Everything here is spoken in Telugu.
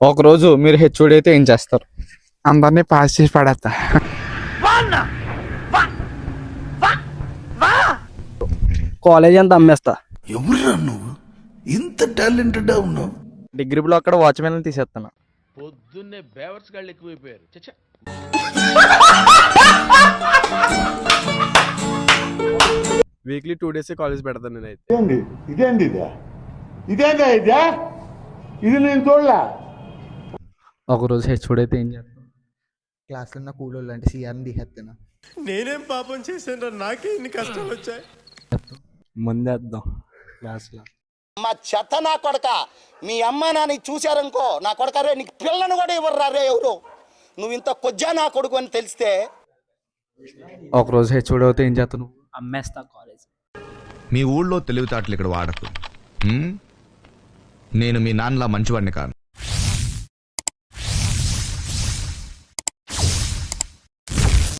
ఒకరోజు మీరు హెచ్ఓడి అయితే ఏం చేస్తారు? అందరినీ పాస్ చేసి పడేస్తా. కాలేజ్ అంతా అమ్మేస్తా. ఎవరురా నువ్వు ఇంత టాలెంటెడ్ ఉన్నావు? డిగ్రీ బ్లాక్ అక్కడ వాచ్మెన్ తీసేస్తాను. పొద్దున్నే బేవర్స్ గాళ్ళు ఎక్కువైపోయారు. చచ్చా వీక్లీ 2 days కాలేజ్ పెడతాను నేనైతే. ఇది నేను చూడలే. ఒకరోజు హెచ్ఓడి అయితే ఏం చేస్తారు? క్లాస్లో ఉన్న కూలోళ్ళు అంటే సిఆర్ని తీసేస్తాను. నేనేం పాపం చేశాను, నాకే ఇన్ని కష్టాలు వచ్చాయి. ముందేద్దాం క్లాస్లో. మా చెత్త నా కొడక, మీ అమ్మ నాన్న చూశారనుకో, నా కొడక రే నీకు పిల్లను కూడా ఇవ్వరు రే ఎవరు, నువ్వు ఇంత కొజ్జా నా కొడుకు అని తెలిస్తే. ఒకరోజు హెచ్ఓడి అయితే ఏం చేస్తావు నువ్వు? అమ్మేస్తా కాలేజ్. మీ ఊళ్ళో తెలివితేటలు ఇక్కడ వాడకు. నేను మీ నాన్నలా మంచివాడిని కాను.